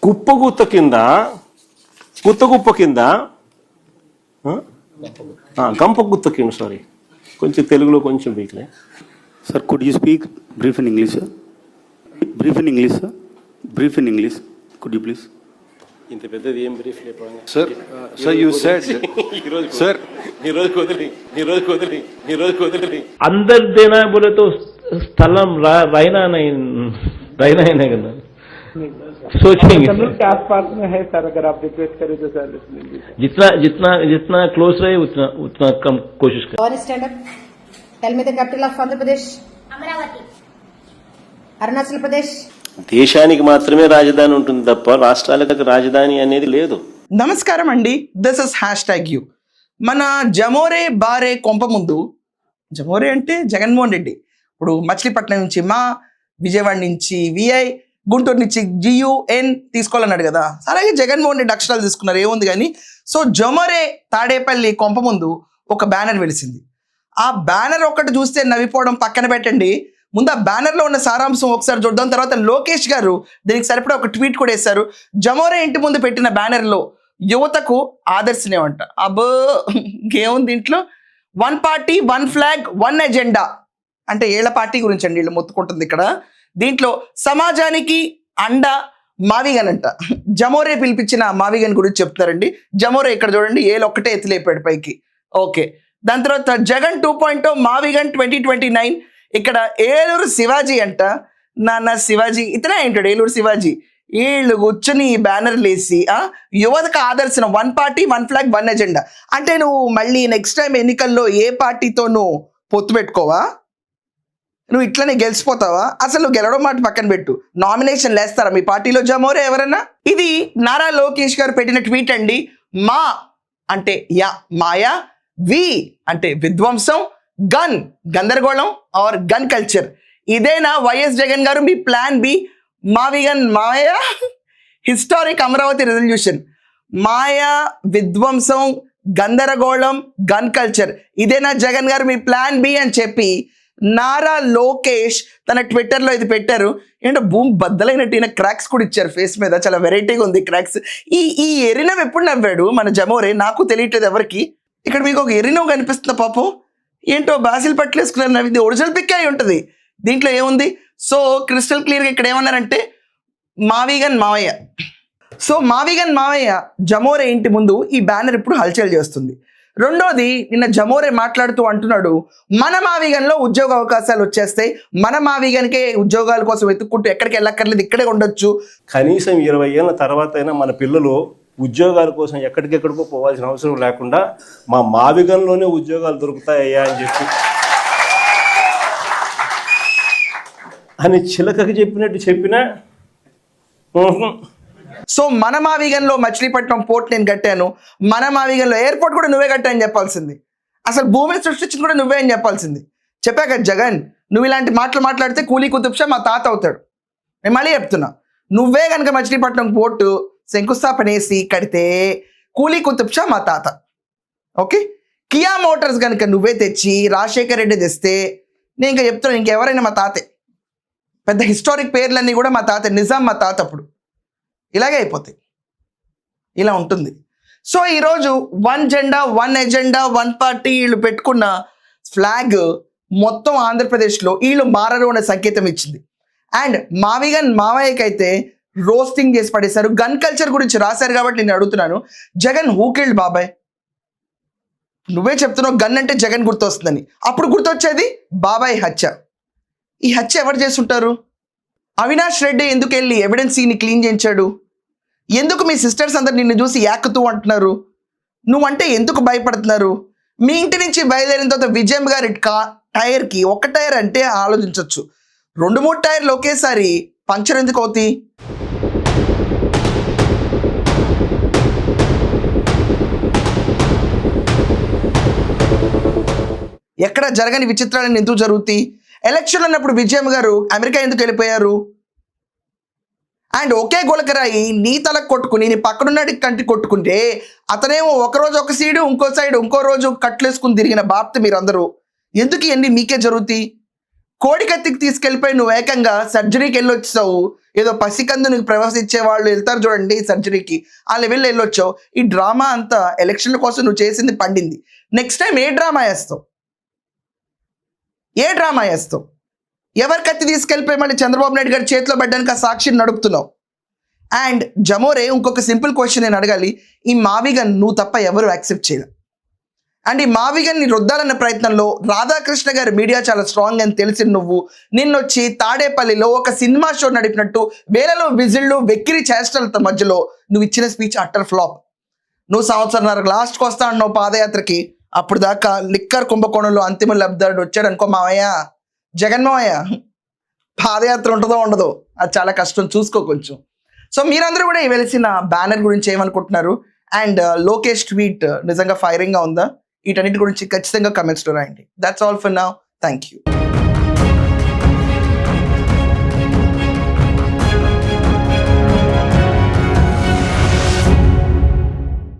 కుప్పగుత్త కింద గుత్త కింద గంప గుత్త కింద సారీ కొంచెం తెలుగులో కొంచెం వీక్లే sir. Could you speak brief in English sir? Brief in English could you please? ఇంత పెద్దది ఏం బ్రీఫ్ లేకపోయింది సార్. సార్ యూ సెడ్ సార్ ఈరోజు కుదిరి अंदर देना बोले तो स्थलम रहना नहीं है करना सोचेंगे के आसपास में है सर. अगर आप रिक्वेस्ट करें तो सर जितना जितना जितना क्लोज रहे उतना उतना कम कोशिश करें. All stand up. Tell me the capital of Andhra Pradesh. Amaravati. Arunachal Pradesh. దేశానికి మాత్రమే రాజధాని ఉంటుంది తప్ప రాష్ట్రాలకు రాజధాని అనేది లేదు. నమస్కారం అండి, దిస్ ఇస్ #యూ. మన జమోరే బారే కొంప ముందు, జమోరే అంటే జగన్మోహన్ రెడ్డి, ఇప్పుడు మచిలీపట్నం నుంచి మా, విజయవాడ నుంచి విఐ, గుంటూరు నుంచి GUN తీసుకోవాలన్నాడు కదా, అలాగే జగన్మోహన్ రెడ్డి అక్షరాలు తీసుకున్నారు, ఏముంది కానీ. సో జమోరే తాడేపల్లి కొంప ముందు ఒక బ్యానర్ వెలిసింది. ఆ బ్యానర్ ఒక్కటి చూస్తే నవ్విపోవడం పక్కన పెట్టండి, ముందు ఆ బ్యానర్లో ఉన్న సారాంశం ఒకసారి చూద్దాం. తర్వాత లోకేష్ గారు దీనికి సరిపడా ఒక ట్వీట్ కూడా వేశారు. జమోరే ఇంటి ముందు పెట్టిన బ్యానర్లో యువతకు ఆదర్శనేమంట. అబ్బో ఇంకేముంది దీంట్లో, 1 పార్టీ 1 ఫ్లాగ్ 1 ఎజెండా అంటే ఏళ్ల పార్టీ గురించి అండి వీళ్ళు మొత్తుకుంటుంది ఇక్కడ. దీంట్లో సమాజానికి అండ మావిగన్ అంట. జమోరే పిలిపించిన మావిగన్ గురించి చెప్తున్నారండి. జమోరే ఇక్కడ చూడండి, ఏళ్ళు ఒక్కటే ఎత్తులేపాడు పైకి. ఓకే, దాని తర్వాత జగన్ 2.0 మావిగన్ 2029. ఇక్కడ ఏలూరు శివాజీ అంట. నాన్న శివాజీ ఇతనే ఏంటాడు, ఏలూరు శివాజీ. వీళ్ళు కూర్చొని బ్యానర్లు వేసి యువతకు ఆదర్శన 1 పార్టీ 1 ఫ్లాగ్ 1 ఎజెండా అంటే నువ్వు మళ్ళీ నెక్స్ట్ టైం ఎన్నికల్లో ఏ పార్టీతోనూ పొత్తు పెట్టుకోవా? నువ్వు ఇట్లనే గెలిచిపోతావా? అసలు నువ్వు గెలవడం మాట పక్కన పెట్టు, నామినేషన్ లేస్తారా మీ పార్టీలో జమోరే ఎవరన్నా? ఇది నారా లోకేష్ గారు పెట్టిన ట్వీట్ అండి. మా అంటే యా మాయా, వి అంటే విధ్వంసం, గన్ గందరగోళం ఆర్ గన్ కల్చర్. ఇదేనా వైఎస్ జగన్ గారు మీ ప్లాన్ బి? మావిగన్ మాయా హిస్టారిక్ అమరావతి రెజల్యూషన్, మాయా విధ్వంసం గందరగోళం గన్ కల్చర్, ఇదేనా జగన్ గారు మీ ప్లాన్ బి అని చెప్పి నారా లోకేష్ తన ట్విట్టర్లో ఇది పెట్టారు. ఏంటో భూమి బద్దలైనట్టు ఈయన క్రాక్స్ కూడా ఇచ్చారు ఫేస్ మీద, చాలా వెరైటీగా ఉంది క్రాక్స్. ఈ ఎరినవ్ ఎప్పుడు నవ్వాడు మన జమోరే, నాకు తెలియట్లేదు ఎవరికి. ఇక్కడ మీకు ఒక ఎరినవ్ కనిపిస్తుంది పాపం, ఏంటో బాసిల్ పట్లేసుకున్నారు నవ్వింది, ఒరిజినల్ పిక్ అయి ఉంటుంది. దీంట్లో ఏముంది? సో క్రిస్టల్ క్లియర్గా ఇక్కడ ఏమన్నారంటే మావిగన్ మావయ్య. సో మావిగన్ మావయ్య జమోరే ఇంటి ముందు ఈ బ్యానర్ ఇప్పుడు హల్చల్ చేస్తుంది. రెండోది, నిన్న జమోరే మాట్లాడుతూ అంటున్నాడు, మన మావిగన్లో ఉద్యోగ అవకాశాలు వచ్చేస్తాయి, మన మావిగన్కే ఉద్యోగాల కోసం వెతుక్కుంటూ ఎక్కడికి వెళ్ళక్కర్లేదు, ఇక్కడే ఉండొచ్చు. కనీసం 20 ఏళ్ళ తర్వాత అయినా మన పిల్లలు ఉద్యోగాల కోసం ఎక్కడికెక్కడికో పోవాల్సిన అవసరం లేకుండా మా మావిగన్లోనే ఉద్యోగాలు దొరుకుతాయ్యా అని చెప్పి అని చిలకకి చెప్పినట్టు చెప్పినా. సో మన మావిగన్లో మచిలీపట్నం పోర్ట్ నేను కట్టాను, మన మావిగన్లో ఎయిర్పోర్ట్ కూడా నువ్వే కట్టాయని చెప్పాల్సింది, అసలు భూమిని సృష్టించింది కూడా నువ్వే అని చెప్పాల్సింది. చెప్పాక జగన్, నువ్వు ఇలాంటి మాటలు మాట్లాడితే కూలీ కుతుబ్ షా మా తాత అవుతాడు. నేను మళ్ళీ చెప్తున్నా, నువ్వే కనుక మచిలీపట్నం పోర్టు శంకుస్థాపన వేసి కడితే కూలీ కుతుబ్ షా మా తాత. ఓకే, కియా మోటార్స్ కనుక నువ్వే తెచ్చి రాజశేఖర్ రెడ్డి తెస్తే నేను ఇంకా చెప్తున్నాను, ఇంకెవరైనా మా తాతే. పెద్ద హిస్టారిక్ పేర్లన్నీ కూడా మా తాత, నిజాం మా తాత. అప్పుడు ఇలాగే అయిపోతాయి, ఇలా ఉంటుంది. సో ఈరోజు 1 జెండా 1 ఎజెండా 1 పార్టీ వీళ్ళు పెట్టుకున్న ఫ్లాగ్ మొత్తం ఆంధ్రప్రదేశ్లో వీళ్ళు మారరు అనే సంకేతం ఇచ్చింది. అండ్ మావిగన్ మావయ్యకి అయితే రోస్టింగ్ చేసి పడేశారు. గన్ కల్చర్ గురించి రాశారు కాబట్టి నేను అడుగుతున్నాను, జగన్ హూ కిల్డ్ బాబాయ్? నువ్వే చెప్తున్నావు గన్ అంటే జగన్ గుర్తొస్తుందని, అప్పుడు గుర్తొచ్చేది బాబాయ్ హత్య. ఈ హత్య ఎవరు చేస్తుంటారు? అవినాష్ రెడ్డి ఎందుకు వెళ్ళి ఎవిడెన్సీని క్లీన్ చేయించాడు? ఎందుకు మీ సిస్టర్స్ అందరు నిన్ను చూసి యాక్కుతూ అంటున్నారు? నువ్వంటే ఎందుకు భయపడుతున్నారు? మీ ఇంటి నుంచి బయలుదేరిన తర్వాత విజయం గారి టైర్కి ఒక టైర్ అంటే ఆలోచించవచ్చు, 2-3 టైర్లు ఒకేసారి పంక్చర్ ఎందుకు అవుతాయి? ఎక్కడ జరగని విచిత్రాలను ఎందుకు జరుగుతాయి? ఎలక్షన్ అన్నప్పుడు విజయం గారు అమెరికా ఎందుకు వెళ్ళిపోయారు? అండ్ ఒకే గులకరాయి నీ తలకు కొట్టుకుని నీ పక్కనున్నాడి కంటి కొట్టుకుంటే అతనేమో ఒకరోజు ఒక సైడు ఇంకో రోజు కట్లేసుకుని తిరిగిన బాప్తి మీరందరూ. ఎందుకు ఇవన్నీ మీకే జరుగుతాయి? కోడికత్తికి తీసుకెళ్ళిపోయి నువ్వు ఏకంగా సర్జరీకి వెళ్ళొచ్చావు, ఏదో పసికందునికి ప్రవేశించే వాళ్ళు వెళ్తారు చూడండి సర్జరీకి, ఆ లెవెల్లో వెళ్ళొచ్చావు. ఈ డ్రామా అంతా ఎలక్షన్ల కోసం నువ్వు చేసింది పండింది. నెక్స్ట్ టైం ఏ డ్రామా వేస్తావు? ఎవరి కత్తి తీసుకెళ్ళిపోయి మళ్ళీ చంద్రబాబు నాయుడు గారి చేతిలో పెట్టడానికి ఆ సాక్షిని నడుపుతున్నావు? అండ్ జమోరే, ఇంకొక సింపుల్ క్వశ్చన్ నేను అడగాలి. ఈ మావిగన్ నువ్వు తప్ప ఎవరు యాక్సెప్ట్ చేయలేదు. అండ్ ఈ మావిగన్ని రుద్దాలన్న ప్రయత్నంలో రాధాకృష్ణ గారి మీడియా చాలా స్ట్రాంగ్ అని తెలిసి నువ్వు నిన్నొచ్చి తాడేపల్లిలో ఒక సినిమా షో నడిపినట్టు వేలలో విజిళ్ళు వెక్కిరి చేష్టలతో మధ్యలో నువ్వు ఇచ్చిన స్పీచ్ అట్టర్ ఫ్లాప్. నువ్వు సంవత్సరంన్నర లాస్ట్కి వస్తా అన్నావు పాదయాత్రకి, అప్పుడు దాకా లిక్కర్ కుంభకోణంలో అంతిమ లబ్ధాడు వచ్చాడు అనుకో మావయ్య, జగన్మావయ్య. పాదయాత్ర ఉంటుందో ఉండదో అది చాలా కష్టం, చూసుకో కొంచెం. సో మీరందరూ కూడా ఈ వెలిసిన బ్యానర్ గురించి ఏమనుకుంటున్నారు? అండ్ లోకేష్ ట్వీట్ నిజంగా ఫైరింగ్గా ఉందా? వీటన్నిటి గురించి ఖచ్చితంగా కమెంట్స్లో రాయండి. That's all for now. Thank you.